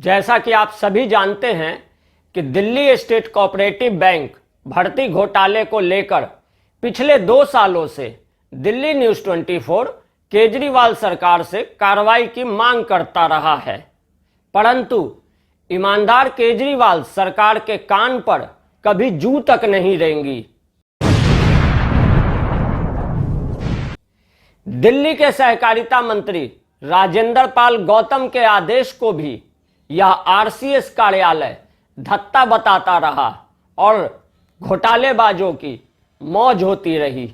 जैसा कि आप सभी जानते हैं कि दिल्ली स्टेट कोऑपरेटिव बैंक भर्ती घोटाले को लेकर पिछले 2 सालों से दिल्ली न्यूज़ 24 केजरीवाल सरकार से कार्रवाई की मांग करता रहा है, परंतु ईमानदार केजरीवाल सरकार के कान पर कभी जू तक नहीं रेंगी। दिल्ली के सहकारिता मंत्री राजेंद्र पाल गौतम के आदेश को भी यह आरसीएस कार्यालय धत्ता बताता रहा और घोटालेबाजों की मौज होती रही।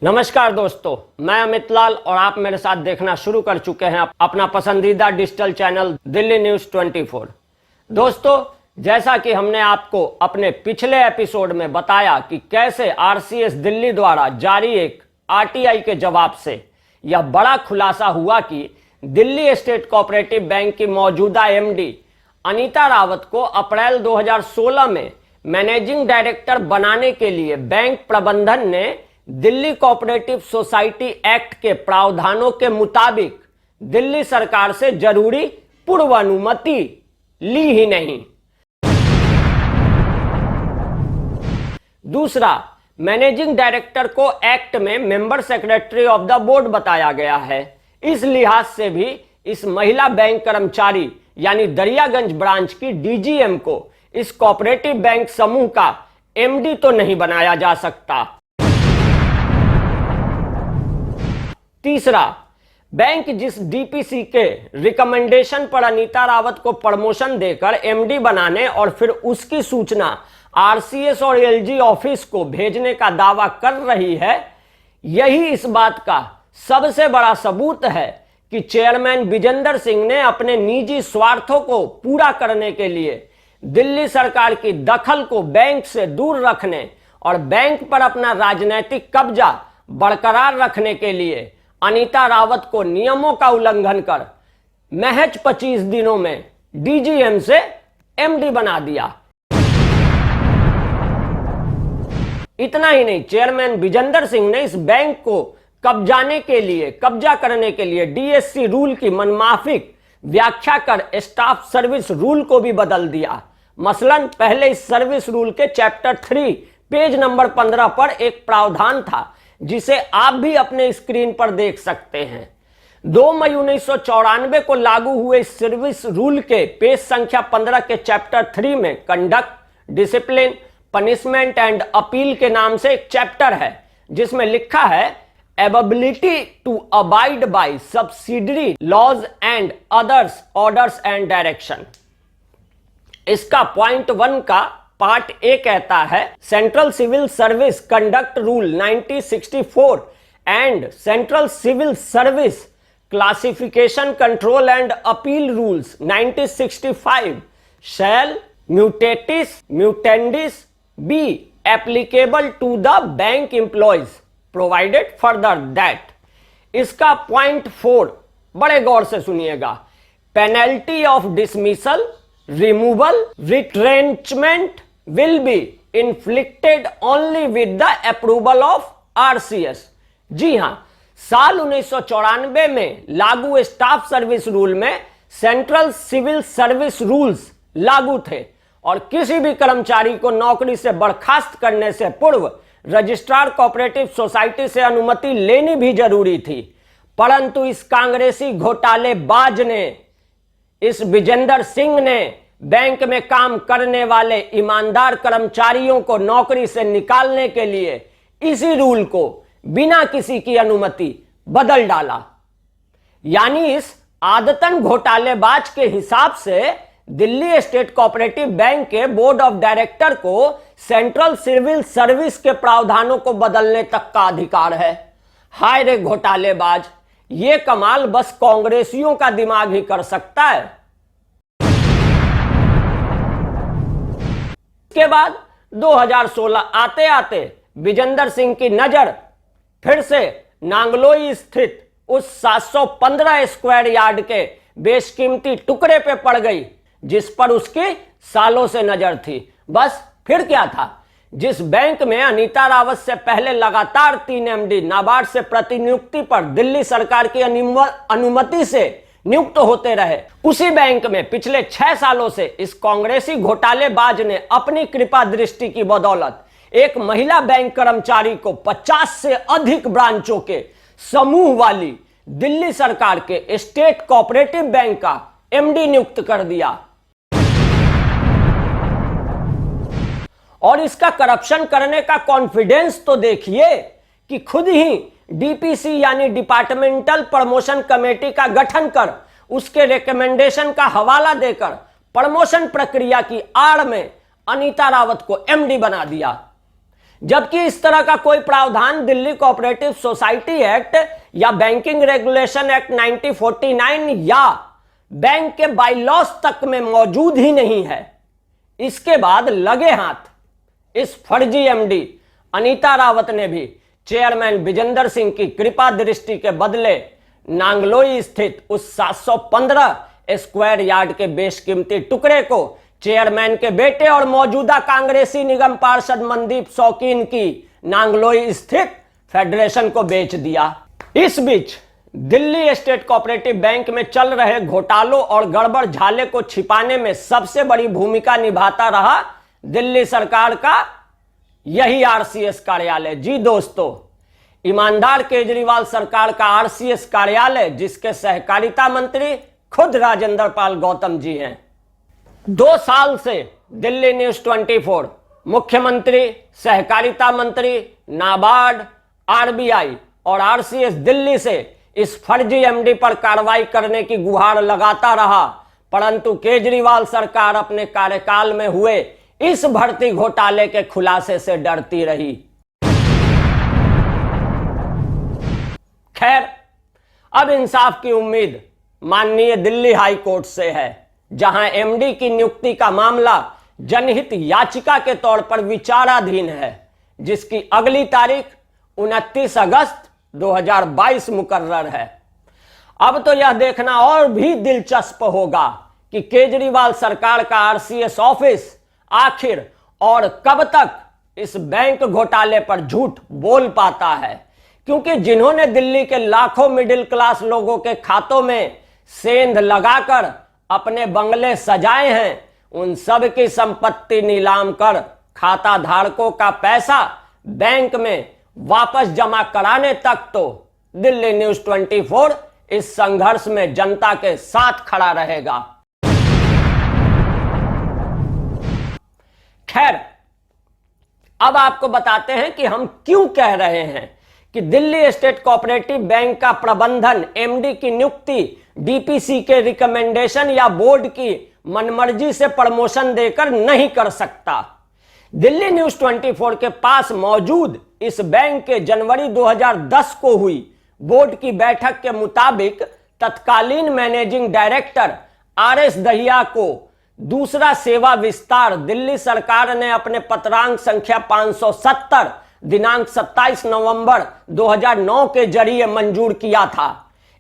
नमस्कार दोस्तों, मैं अमित लाल और आप मेरे साथ देखना शुरू कर चुके हैं अपना पसंदीदा डिजिटल चैनल दिल्ली न्यूज़ 24। दोस्तों, जैसा कि हमने आपको अपने पिछले एपिसोड में बताया कि कैसे आरसीएस दिल्ली द्वारा जारी एक आरटीआई के जवाब से यह बड़ा खुलासा हुआ कि दिल्ली स्टेट कोऑपरेटिव बैंक की मौजूदा एमडी अनीता रावत को अप्रैल 2016 में मैनेजिंग डायरेक्टर बनाने के लिए बैंक प्रबंधन ने दिल्ली कोऑपरेटिव सोसाइटी एक्ट के प्रावधानों के मुताबिक दिल्ली सरकार से जरूरी पूर्व अनुमति ली ही नहीं। दूसरा, मैनेजिंग डायरेक्टर को एक्ट में member secretary of the board बताया गया है। इस लिहाज से भी इस महिला बैंक कर्मचारी यानी दरियागंज ब्रांच की डीजीएम को इस कोऑपरेटिव बैंक समूह का एमडी तो नहीं बनाया जा सकता। तीसरा, बैंक जिस डीपीसी के रिकमेंडेशन पर अनीता रावत को प्रमोशन देकर एमडी बनाने और फिर उसकी सूचना आरसीएस और एलजी ऑफिस को भेजने का दावा कर रही है, यही इस बात का सबसे बड़ा सबूत है कि चेयरमैन विजेंदर सिंह ने अपने निजी स्वार्थों को पूरा करने के लिए दिल्ली सरकार की दखल को बैंक से दूर रखने और बैंक पर अपना राजनीतिक कब्जा बरकरार रखने के लिए अनीता रावत को नियमों का उल्लंघन कर महज 25 दिनों में डीजीएम से एमडी बना दिया। इतना ही नहीं, चेयरमैन विजेंदर सिंह ने इस बैंक को कब्जा करने के लिए डीएससी रूल की मनमाफिक व्याख्या कर स्टाफ सर्विस रूल को भी बदल दिया। मसलन पहले इस सर्विस रूल के चैप्टर 3 पेज नंबर 15 पर एक प्रावधान था जिसे आप भी अपने स्क्रीन पर देख सकते हैं। 2 मई 1994 को लागू हुए इस सर्विस रूल के पेज संख्या 15 के चैप्टर 3 में conduct, discipline, punishment and appeal के नाम से एक चैप्टर है जिसमें लिखा है ability to abide by subsidiary laws and others orders and direction. इसका पॉइंट 1 का पार्ट ए कहता है central civil service conduct rule 1964 and central civil service classification control and appeal rules 1965 shall mutandis be applicable to the bank employees provided further that। इसका point 4 बड़े गौर से सुनिएगा, penalty of dismissal, removal, retrenchment will be inflicted only with the approval of RCS. जी हां, साल 1994 में लागू स्टाफ सर्विस रूल में सेंट्रल सिविल सर्विस रूल्स लागू थे और किसी भी कर्मचारी को नौकरी से बर्खास्त करने से पूर्व रजिस्ट्रार कोऑपरेटिव सोसाइटी से अनुमति लेनी भी जरूरी थी। परंतु इस कांग्रेसी घोटालेबाज ने, इस विजेंदर सिंह ने बैंक में काम करने वाले ईमानदार कर्मचारियों को नौकरी से निकालने के लिए इसी रूल को बिना किसी की अनुमति बदल डाला। यानी इस आदतन घोटालेबाज के हिसाब से दिल्ली स्टेट कोऑपरेटिव बैंक के बोर्ड ऑफ डायरेक्टर को सेंट्रल सिविल सर्विस के प्रावधानों को बदलने तक का अधिकार है। हाय रे घोटालेबाज, ये कमाल बस कांग्रेसियों का दिमाग ही कर सकता है। इसके बाद 2016 आते आते विजेंदर सिंह की नजर फिर से नांगलोई स्थित उस 715 स्क्वायर यार्ड के बेशकीमती टुकड़े पे पड़ गई जिस पर उसकी सालों से नजर थी। बस फिर क्या था, जिस बैंक में अनीता रावत से पहले लगातार 3 एमडी नाबार्ड से प्रतिनियुक्ति पर दिल्ली सरकार की अनुमति से नियुक्त होते रहे, उसी बैंक में पिछले 6 सालों से इस कांग्रेसी घोटालेबाज ने अपनी कृपा दृष्टि की बदौलत एक महिला बैंक कर्मचारी को 50 से अधिक ब्रांचों के समूह वाली दिल्ली सरकार के स्टेट कोऑपरेटिव बैंक का एमडी नियुक्त कर दिया। और इसका करप्शन करने का कॉन्फिडेंस तो देखिए कि खुद ही डीपीसी यानी डिपार्टमेंटल प्रमोशन कमेटी का गठन कर उसके रिकमेंडेशन का हवाला देकर प्रमोशन प्रक्रिया की आड़ में अनीता रावत को एमडी बना दिया, जबकि इस तरह का कोई प्रावधान दिल्ली कोऑपरेटिव सोसाइटी एक्ट या बैंकिंग रेगुलेशन एक्ट 1949 या बैंक के बाईलॉज तक में मौजूद ही नहीं है। इसके बाद लगे हाथ इस फर्जी एमडी अनीता रावत ने भी चेयरमैन विजेंदर सिंह की कृपा दृष्टि के बदले नांगलोई स्थित उस 715 स्क्वायर यार्ड के बेशकीमती टुकड़े को चेयरमैन के बेटे और मौजूदा कांग्रेसी निगम पार्षद मनदीप शौकीन की नांगलोई स्थित फेडरेशन को बेच दिया। इस बीच दिल्ली स्टेट कोऑपरेटिव बैंक में चल रहे घोटालों और गड़बड़ झाले को छिपाने में सबसे बड़ी भूमिका निभाता रहा दिल्ली सरकार का यही आरसीएस कार्यालय। जी दोस्तों, ईमानदार केजरीवाल सरकार का आरसीएस कार्यालय, जिसके सहकारिता मंत्री खुद राजेंद्र पाल गौतम जी हैं। 2 साल से दिल्ली न्यूज 24 मुख्यमंत्री, सहकारिता मंत्री, नाबार्ड, आरबीआई और आरसीएस दिल्ली से इस फर्जी एमडी पर कार्रवाई करने की गुहार लगाता रहा, परंतु केजरीवाल सरकार अपने कार्यकाल में हुए इस भर्ती घोटाले के खुलासे से डरती रही। खैर, अब इंसाफ की उम्मीद माननीय दिल्ली हाई कोर्ट से है, जहां एमडी की नियुक्ति का मामला जनहित याचिका के तौर पर विचाराधीन है, जिसकी अगली तारीख 29 अगस्त 2022 मुकर्रर है। अब तो यह देखना और भी दिलचस्प होगा कि केजरीवाल सरकार का आरसीएस ऑफिस आखिर और कब तक इस बैंक घोटाले पर झूठ बोल पाता है, क्योंकि जिन्होंने दिल्ली के लाखों मिडिल क्लास लोगों के खातों में सेंध लगाकर अपने बंगले सजाए हैं, उन सब की संपत्ति नीलाम कर खाता धारकों का पैसा बैंक में वापस जमा कराने तक तो दिल्ली न्यूज 24 इस संघर्ष में जनता के साथ खड़ा रहेगा। खैर, अब आपको बताते हैं कि हम क्यों कह रहे हैं कि दिल्ली स्टेट कोऑपरेटिव बैंक का प्रबंधन एमडी की नियुक्ति डीपीसी के रिकमेंडेशन या बोर्ड की मनमर्जी से प्रमोशन देकर नहीं कर सकता। दिल्ली न्यूज 24 के पास मौजूद इस बैंक के जनवरी 2010 को हुई बोर्ड की बैठक के मुताबिक तत्कालीन मैनेजिंग डायरेक्टर आरएस दहिया को दूसरा सेवा विस्तार दिल्ली सरकार ने अपने पत्रांक संख्या 570 दिनांक 27 नवंबर 2009 के जरिए मंजूर किया था।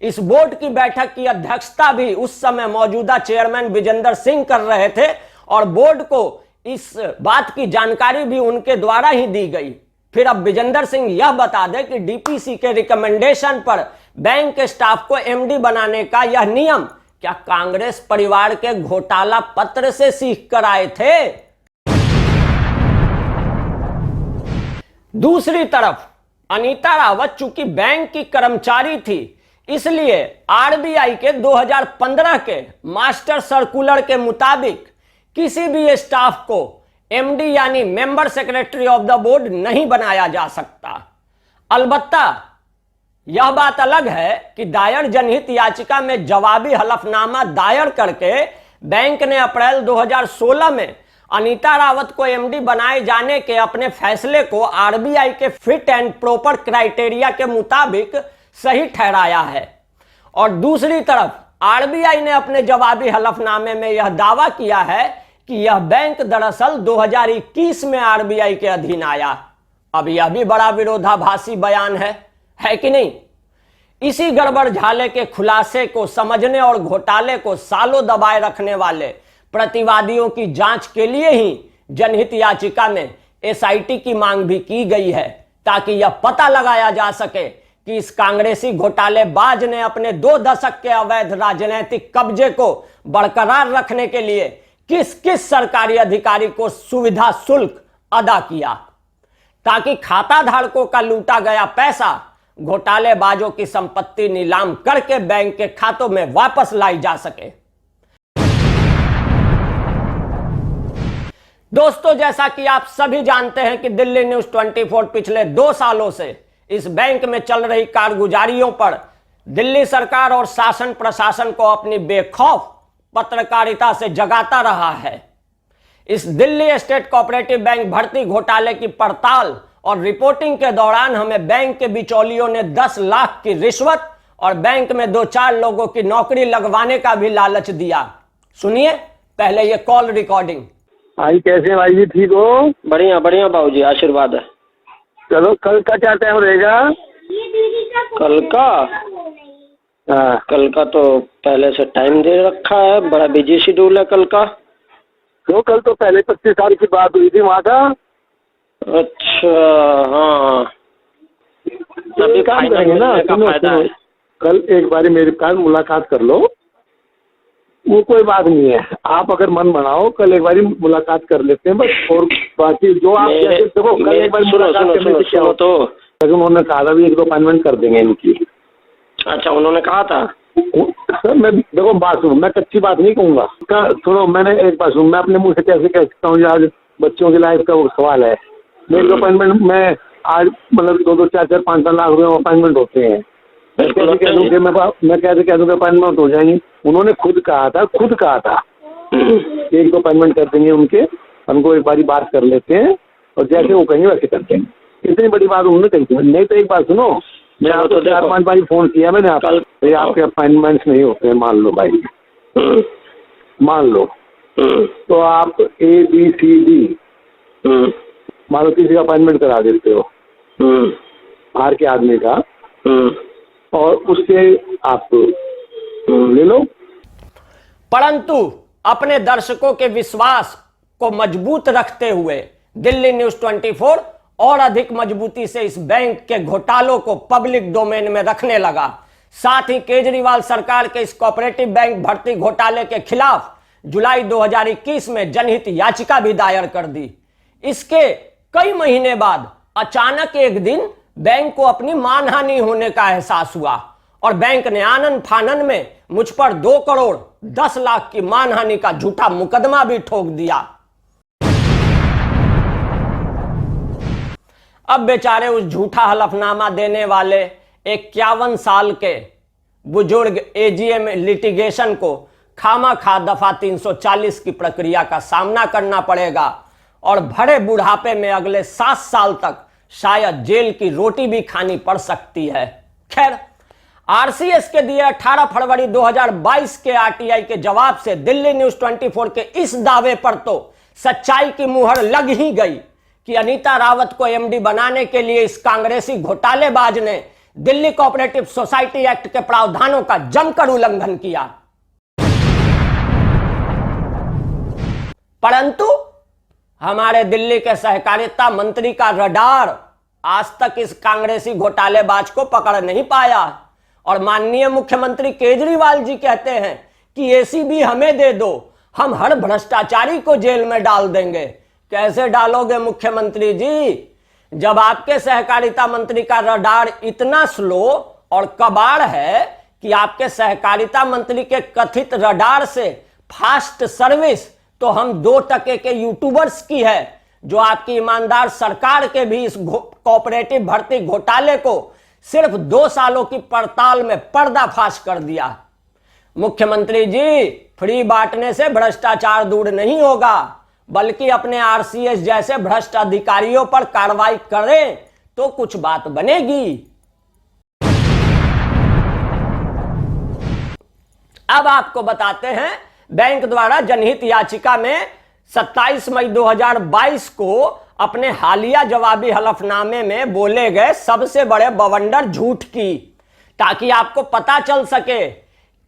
इस बोर्ड की बैठक की अध्यक्षता भी उस समय मौजूदा चेयरमैन विजेंदर सिंह कर रहे थे और बोर्ड को इस बात की जानकारी भी उनके द्वारा ही दी गई। फिर अब विजेंदर सिंह यह बता दे कि डीपीसी के रिकमेंडेशन पर बैंक के स्टाफ को एमडी बनाने का यह नियम क्या कांग्रेस परिवार के घोटाला पत्र से सीख कर आए थे? दूसरी तरफ अनीता रावत चूंकि बैंक की कर्मचारी थी, इसलिए आरबीआई के 2015 के मास्टर सर्कुलर के मुताबिक किसी भी स्टाफ को एमडी यानी member secretary of the board नहीं बनाया जा सकता। अलबत्ता यह बात अलग है कि दायर जनहित याचिका में जवाबी हलफनामा दायर करके बैंक ने अप्रैल 2016 में अनीता रावत को एमडी बनाए जाने के अपने फैसले को आरबीआई के फिट एंड प्रॉपर क्राइटेरिया के मुताबिक सही ठहराया है। और दूसरी तरफ आरबीआई ने अपने जवाबी हलफनामे में यह दावा किया है कि यह बैंक दरअसल 2021 में आरबीआई के अधीन आया। अब यह भी बड़ा विरोधाभासी बयान है कि नहीं? इसी गड़बड़ झाले के खुलासे को समझने और घोटाले को सालों दबाए रखने वाले प्रतिवादियों की जांच के लिए ही जनहित याचिका में एसआईटी की मांग भी की गई है ताकि यह पता लगाया जा सके कि इस कांग्रेसी घोटालेबाज ने अपने 2 दशक के अवैध राजनीतिक कब्जे को बरकरार रखने के लिए किस किस सरकारी अधिकारी को सुविधा शुल्क अदा किया, ताकि खाता धारकों का लूटा गया पैसा घोटालेबाजों की संपत्ति नीलाम करके बैंक के खातों में वापस लाई जा सके। दोस्तों, जैसा कि आप सभी जानते हैं कि दिल्ली न्यूज 24 पिछले 2 सालों से इस बैंक में चल रही कारगुजारियों पर दिल्ली सरकार और शासन प्रशासन को अपनी बेखौफ पत्रकारिता से जगाता रहा है। इस दिल्ली स्टेट कोऑपरेटिव बैंक भर्ती घोटाले की पड़ताल और रिपोर्टिंग के दौरान हमें बैंक के बिचौलियों ने 10 लाख की रिश्वत और बैंक में 2-4 लोगों की नौकरी लगवाने का भी लालच दिया। सुनिए पहले ये कॉल रिकॉर्डिंग। भाई कैसे हैं भाई जी, ठीक हो? बढ़िया बढ़िया बाबूजी, आशीर्वाद है। चलो कल का क्या टाइम रहेगा? कल का? हाँ। कल का तो पहले से टाइम दे रखा है, बड़ा बिजी शेड्यूल है कल का। तो कल तो पहले 25 साल की बात हुई थी वहाँ का। अच्छा हाँ, तो एक काम करेंगे ना, सुनो, कल एक बार मेरे पास मुलाकात कर लो, वो कोई बात नहीं है। आप अगर मन बनाओ कल एक बार मुलाकात कर लेते हैं बस। और बाकी जो आप देखो कल एक बार मुलाकात करने से क्या हो, तो उन्होंने कहा था भी 1-2 अपॉइंटमेंट कर देंगे इनकी। अच्छा, उन्होंने कहा था? सर मैं देखो बात सुनो, मैं कच्ची बात नहीं कहूँगा। सुनो, मैंने एक बात सुनो, मैं अपने मुंह से कैसे कह सकता हूँ, आज बच्चों की लाइफ का वो सवाल है। मेरे अपॉइंटमेंट में आज मतलब 2-2, 4-4, 5-5 लाख रुपए अपॉइंटमेंट होते हैं। मैं कैसे कह दूँ कि मैं कैसे कह दूँ कि अपॉइंटमेंट हो जाएंगी? उन्होंने खुद कहा था 1-2 अपॉइंटमेंट कर देंगे उनके, उनको एक बारी बात कर लेते हैं और जैसे वो कहेंगे वैसे करते हैं। इतनी बड़ी बात उन्होंने कही थी। नहीं तो एक बात सुनो, मैं आपको 4-5 बार फोन किया मैंने आपको, आपके अपॉइंटमेंट्स नहीं होते हैं, मान लो भाई, मान लो। तो आप ABCD मान लो किसी का अपॉइंटमेंट करा देते हो बाहर के आदमी का, और उससे आप ले लो। परंतु अपने दर्शकों के विश्वास को मजबूत रखते हुए दिल्ली न्यूज 24 और अधिक मजबूती से इस बैंक के घोटालों को पब्लिक डोमेन में रखने लगा। साथ ही केजरीवाल सरकार के इस कोऑपरेटिव बैंक भर्ती घोटाले के खिलाफ जुलाई 2021 में जनहित याचिका भी दायर कर दी। इसके कई महीने बाद अचानक एक दिन बैंक को अपनी मानहानि होने का एहसास हुआ और बैंक ने आनन फानन में मुझ पर 2 करोड़ 10 लाख की मानहानि का झूठा मुकदमा भी ठोक दिया। अब बेचारे उस झूठा हलफनामा देने वाले 51 साल के बुजुर्ग AGM लिटिगेशन को खामा-खा दफा 340 की प्रक्रिया का सामना करना पड़ेगा और भरे बुढ़ापे में अगले 7 साल तक शायद जेल की रोटी भी खानी पड़ सकती है। खैर, RCS के दिए 18 फरवरी 2022 के RTI के जवाब से दिल्ली न्यूज 24 के इस दावे पर तो सच्चाई की मुहर लग ही गई कि अनीता रावत को MD बनाने के लिए इस कांग्रेसी घोटालेबाज ने दिल्ली कोऑपरेटिव सोसाइटी एक्ट के प्रावधानों का जमकर उल्लंघन किया। परंतु हमारे दिल्ली के सहकारिता मंत्री का रडार आज तक इस कांग्रेसी घोटालेबाज को पकड़ नहीं पाया और माननीय मुख्यमंत्री केजरीवाल जी कहते हैं कि ACB हमें दे दो, हम हर भ्रष्टाचारी को जेल में डाल देंगे। कैसे डालोगे मुख्यमंत्री जी, जब आपके सहकारिता मंत्री का रडार इतना स्लो और कबाड़ है कि आपके सहकारिता मंत्री के कथित रडार से फास्ट सर्विस तो हम 2% के यूट्यूबर्स की है, जो आपकी ईमानदार सरकार के भी इस कोऑपरेटिव भर्ती घोटाले को सिर्फ 2 सालों की पड़ताल में पर्दाफाश कर दिया। मुख्यमंत्री जी, फ्री बांटने से भ्रष्टाचार दूर नहीं होगा, बल्कि अपने RCS जैसे भ्रष्ट अधिकारियों पर कार्रवाई करें तो कुछ बात बनेगी। अब आपको बताते हैं बैंक द्वारा जनहित याचिका में 27 मई 2022 को अपने हालिया जवाबी हलफनामे में बोले गए सबसे बड़े बवंडर झूठ की, ताकि आपको पता चल सके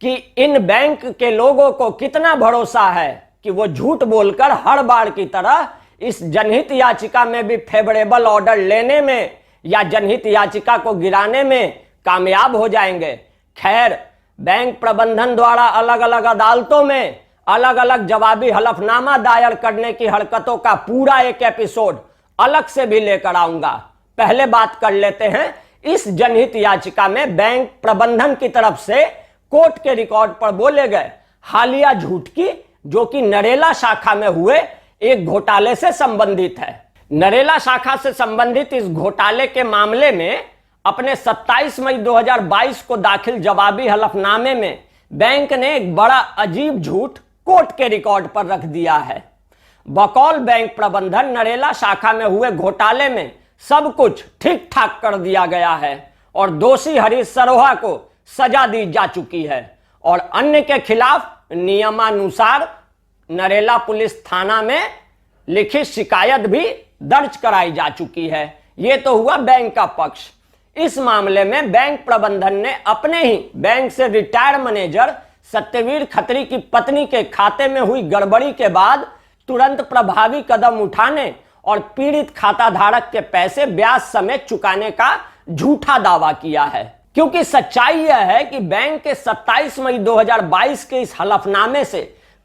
कि इन बैंक के लोगों को कितना भरोसा है कि वो झूठ बोलकर हर बार की तरह इस जनहित याचिका में भी फेवरेबल ऑर्डर लेने में या जनहित याचिका को गिराने में कामयाब हो जाएंगे। खैर, बैंक प्रबंधन द्वारा अलग अलग अदालतों में अलग अलग जवाबी हलफनामा दायर करने की हरकतों का पूरा एक एपिसोड अलग से भी लेकर आऊंगा। पहले बात कर लेते हैं इस जनहित याचिका में बैंक प्रबंधन की तरफ से कोर्ट के रिकॉर्ड पर बोले गए हालिया झूठ की, जो कि नरेला शाखा में हुए एक घोटाले से संबंधित है। नरेला शाखा से संबंधित इस घोटाले के मामले में अपने 27 मई 2022 को दाखिल जवाबी हलफनामे में बैंक ने एक बड़ा अजीब झूठ कोर्ट के रिकॉर्ड पर रख दिया है। बकौल बैंक प्रबंधन नरेला शाखा में हुए घोटाले में सब कुछ ठीक ठाक कर दिया गया है और दोषी हरीश सरोहा को सजा दी जा चुकी है और अन्य के खिलाफ नियमानुसार नरेला पुलिस थाना में लिखित शिकायत भी दर्ज कराई जा चुकी है। यह तो हुआ बैंक का पक्ष। इस मामले में बैंक प्रबंधन ने अपने ही बैंक से रिटायर्ड मैनेजर सत्यवीर खत्री की पत्नी के खाते में हुई गड़बड़ी के बाद तुरंत प्रभावी कदम उठाने और पीड़ित खाता धारक के पैसे ब्याज समेत चुकाने का झूठा दावा किया है। क्योंकि सच्चाई यह है कि बैंक के 27 मई 2022 के इस हलफनामे से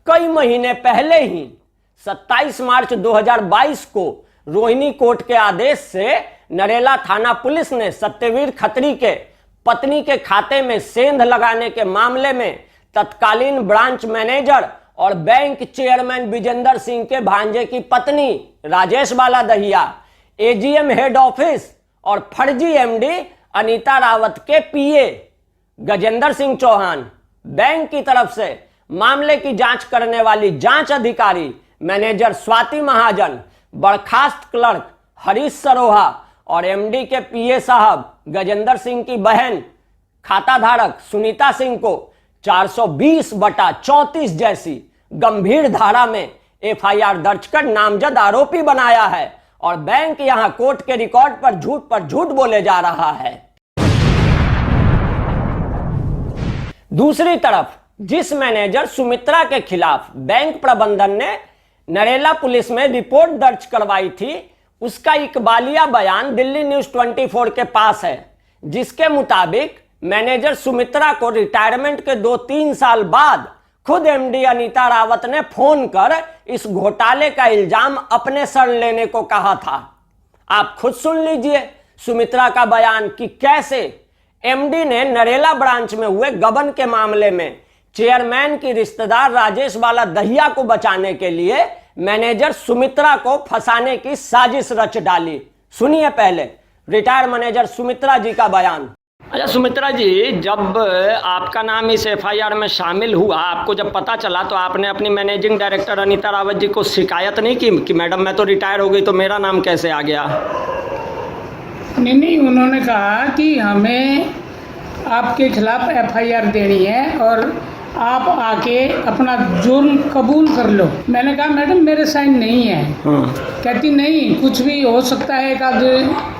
कई महीने पहले ही 27 मार्च 2022 को रोहिणी कोर्ट के आदेश से नरेला थाना पुलिस ने सत्यवीर खत्री के पत्नी के खाते में सेंध लगाने के मामले में तत्कालीन ब्रांच मैनेजर और बैंक चेयरमैन विजेंद्र सिंह के भांजे की पत्नी राजेश बाला दहिया, एजीएम हेड ऑफिस और फर्जी एमडी अनीता रावत के पीए गजेंद्र सिंह चौहान, बैंक की तरफ से मामले की जांच करने वाली जांच अधिकारी मैनेजर स्वाति महाजन, बर्खास्त क्लर्क हरीश सरोहा और एमडी के पीए साहब गजेंद्र सिंह की बहन खाता धारक सुनीता सिंह को 420/34 जैसी गंभीर धारा में एफआईआर दर्ज कर नामजद आरोपी बनाया है और बैंक यहां कोर्ट के रिकॉर्ड पर झूठ बोले जा रहा है। दूसरी तरफ जिस मैनेजर सुमित्रा के खिलाफ बैंक प्रबंधन ने नरेला पुलिस में रिपोर्ट दर्ज करवाई थी, उसका इकबालिया बयान दिल्ली न्यूज 24 के पास है, जिसके मुताबिक मैनेजर सुमित्रा को रिटायरमेंट के 2-3 साल बाद खुद एमडी अनीता रावत ने फोन कर इस घोटाले का इल्जाम अपने सर लेने को कहा था। आप खुद सुन लीजिए सुमित्रा का बयान कि कैसे एमडी ने नरेला ब्रांच में हुए गबन के मामले में चेयरमैन की रिश्तेदार राजेश बाला दहिया को बचाने के लिए मैनेजर सुमित्रा को फंसाने की साजिश रच डाली। सुनिए पहले रिटायर्ड मैनेजर सुमित्रा जी का बयान। अच्छा सुमित्रा जी, जब आपका नाम इस एफआईआर में शामिल हुआ, आपको जब पता चला तो आपने अपनी मैनेजिंग डायरेक्टर अनीता रावत जी को शिकायत नहीं की कि मैडम मैं तो रिटायर हो गई तो मेरा नाम कैसे आ गया? नहीं, उन्होंने कहा कि हमें आपके खिलाफ एफआईआर देनी है और आप आके अपना जुर्म कबूल कर लो। मैंने कहा मैडम मेरे साइन नहीं है। कहती नहीं, कुछ भी हो सकता है, एक आध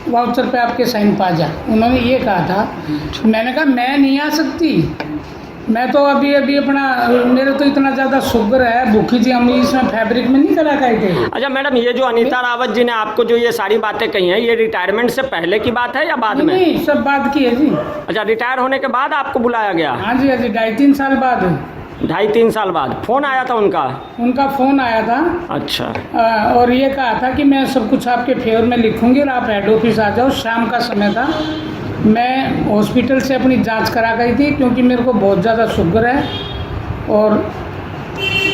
वाउचर पे आपके साइन पा जा। उन्होंने ये कहा था। मैंने कहा मैं नहीं आ सकती, मैं तो अभी अपना, मेरे तो इतना ज़्यादा शुगर है, भूखी थी, हम इसमें फैब्रिक में नहीं करा गए थे। अच्छा मैडम, ये जो अनीता रावत जी ने आपको जो ये सारी बातें कही हैं, ये रिटायरमेंट से पहले की बात है या बाद में? नहीं, सब बाद की है जी। अच्छा, रिटायर होने के बाद आपको बुलाया गया? हाँ जी, 2.5-3 साल बाद। 2.5-3 साल बाद फोन आया था उनका फ़ोन आया था। अच्छा। और ये कहा था कि मैं सब कुछ आपके फेवर में लिखूंगी और आप हेड ऑफिस आ जाओ। शाम का समय था, मैं हॉस्पिटल से अपनी जांच करा गई थी क्योंकि मेरे को बहुत ज़्यादा शुगर है और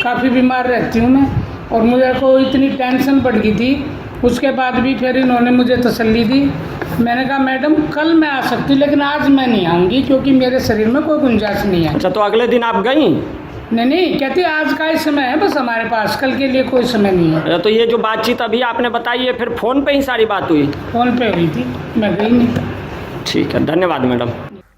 काफ़ी बीमार रहती हूँ मैं, और मुझे को इतनी टेंशन बढ़ गई थी। उसके बाद भी फिर इन्होंने मुझे तसल्ली दी। मैंने कहा मैडम कल मैं आ सकती हूँ, लेकिन आज मैं नहीं आऊँगी क्योंकि मेरे शरीर में कोई गुंजाइश नहीं है। अच्छा, तो अगले दिन आप गई? नहीं, कहती आज का ही समय है बस हमारे पास, कल के लिए कोई समय नहीं है। तो ये जो बातचीत अभी आपने बताई है, फिर फ़ोन पे ही सारी बात हुई? फ़ोन पे हुई थी, मैं गई नहीं। ठीक है, धन्यवाद मैडम।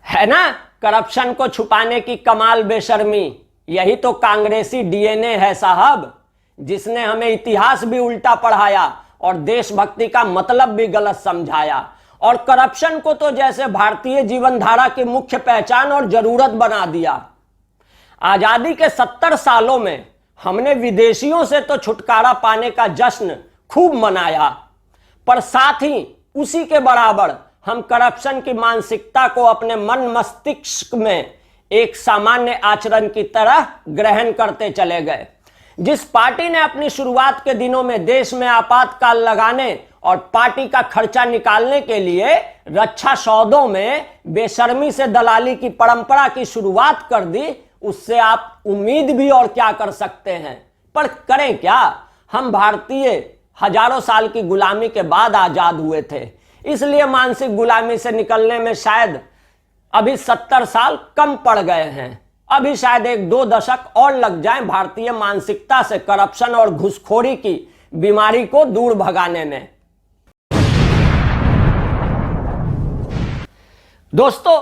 है ना करप्शन को छुपाने की कमाल बेशर्मी, यही तो कांग्रेसी डीएनए है साहब, जिसने हमें इतिहास भी उल्टा पढ़ाया और देशभक्ति का मतलब भी गलत समझाया और करप्शन को तो जैसे भारतीय जीवन धारा की मुख्य पहचान और जरूरत बना दिया। आजादी के 70 सालों में हमने विदेशियों से तो छुटकारा पाने का जश्न खूब मनाया, पर साथ ही उसी के बराबर हम करप्शन की मानसिकता को अपने मन मस्तिष्क में एक सामान्य आचरण की तरह ग्रहण करते चले गए। जिस पार्टी ने अपनी शुरुआत के दिनों में देश में आपातकाल लगाने और पार्टी का खर्चा निकालने के लिए रक्षा सौदों में बेशर्मी से दलाली की परंपरा की शुरुआत कर दी, उससे आप उम्मीद भी और क्या कर सकते हैं। पर करें क्या, हम भारतीय हजारों साल की गुलामी के बाद आजाद हुए थे, इसलिए मानसिक गुलामी से निकलने में शायद अभी 70 साल कम पड़ गए हैं। अभी शायद 1-2 दशक और लग जाएं भारतीय मानसिकता से करप्शन और घुसखोरी की बीमारी को दूर भगाने में। दोस्तों,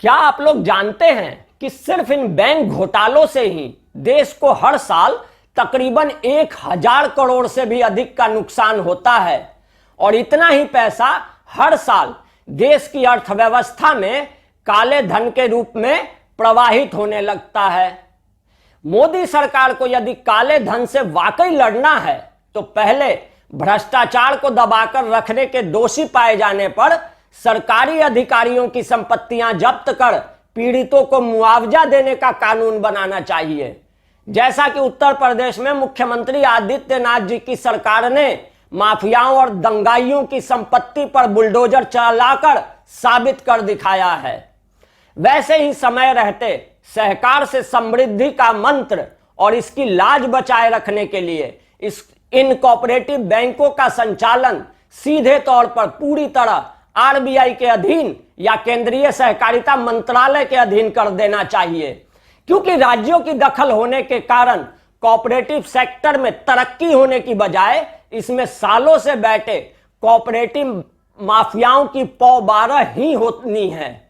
क्या आप लोग जानते हैं कि सिर्फ इन बैंक घोटालों से ही देश को हर साल तकरीबन 1000 करोड़ से भी अधिक का नुकसान होता है, और इतना ही पैसा हर साल देश की अर्थव्यवस्था में काले धन के रूप में प्रवाहित होने लगता है। मोदी सरकार को यदि काले धन से वाकई लड़ना है तो पहले भ्रष्टाचार को दबाकर रखने के दोषी पाए जाने पर सरकारी अधिकारियों की संपत्तियां जब्त कर पीड़ितों को मुआवजा देने का कानून बनाना चाहिए। जैसा कि उत्तर प्रदेश में मुख्यमंत्री आदित्यनाथ जी की सरकार ने माफियाओं और दंगाइयों की संपत्ति पर बुलडोजर चलाकर साबित कर दिखाया है, वैसे ही समय रहते सहकार से समृद्धि का मंत्र और इसकी लाज बचाए रखने के लिए इन कोऑपरेटिव बैंकों का संचालन सीधे तौर पर पूरी तरह आरबीआई के अधीन या केंद्रीय सहकारिता मंत्रालय के अधीन कर देना चाहिए, क्योंकि राज्यों की दखल होने के कारण कोऑपरेटिव सेक्टर में तरक्की होने की बजाय इसमें सालों से बैठे कोऑपरेटिव माफियाओं की पौबारह ही होनी है।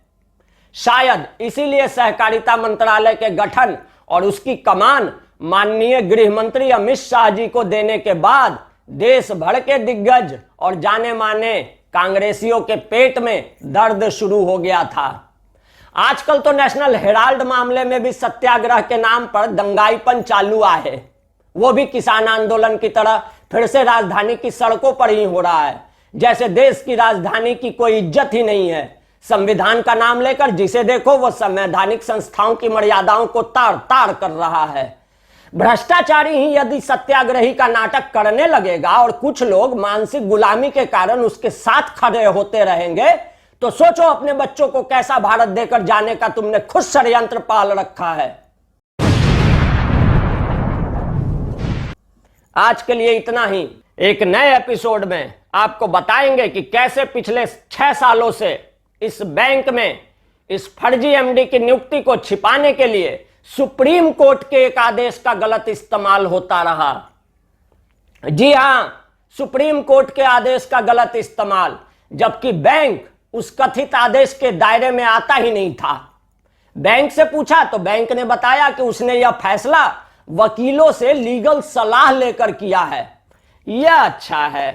शायद इसीलिए सहकारिता मंत्रालय के गठन और उसकी कमान माननीय गृह मंत्री अमित शाह जी को देने के बाद देश भर के दिग्गज और जाने माने कांग्रेसियों के पेट में दर्द शुरू हो गया था। आजकल तो नेशनल हेराल्ड मामले में भी सत्याग्रह के नाम पर दंगाईपन चालू है, वो भी किसान आंदोलन की तरह फिर से राजधानी की सड़कों पर ही हो रहा है, जैसे देश की राजधानी की कोई इज्जत ही नहीं है। संविधान का नाम लेकर जिसे देखो वो संवैधानिक संस्थाओं की मर्यादाओं को तार तार कर रहा है। भ्रष्टाचारी ही यदि सत्याग्रही का नाटक करने लगेगा और कुछ लोग मानसिक गुलामी के कारण उसके साथ खड़े होते रहेंगे, तो सोचो अपने बच्चों को कैसा भारत देकर जाने का तुमने खुद षड्यंत्र पाल रखा है। आज के लिए इतना ही। एक नए एपिसोड में आपको बताएंगे कि कैसे पिछले 6 सालों से इस बैंक में इस फर्जी एमडी की नियुक्ति को छिपाने के लिए सुप्रीम कोर्ट के एक आदेश का गलत इस्तेमाल होता रहा। जी हां, सुप्रीम कोर्ट के आदेश का गलत इस्तेमाल, जबकि बैंक उस कथित आदेश के दायरे में आता ही नहीं था। बैंक से पूछा तो बैंक ने बताया कि उसने यह फैसला वकीलों से लीगल सलाह लेकर किया है। यह अच्छा है।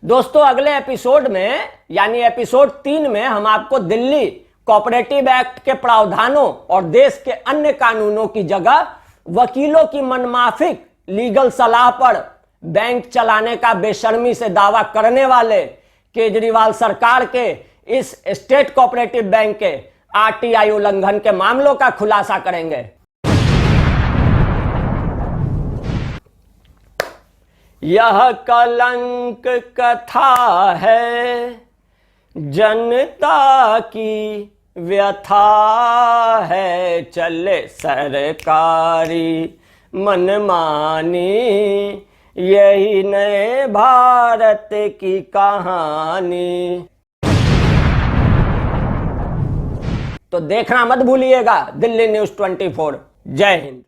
दोस्तों, अगले एपिसोड में यानी एपिसोड 3 में हम आपको दिल्ली कोऑपरेटिव एक्ट के प्रावधानों और देश के अन्य कानूनों की जगह वकीलों की मनमाफिक लीगल सलाह पर बैंक चलाने का बेशर्मी से दावा करने वाले केजरीवाल सरकार के इस स्टेट कोऑपरेटिव बैंक के आरटीआई उल्लंघन के मामलों का खुलासा करेंगे। यह कलंक कथा है, जनता की व्यथा है, चले सरकारी मनमानी, यही नए भारत की कहानी। तो देखना मत भूलिएगा दिल्ली न्यूज़ 24। जय हिंद।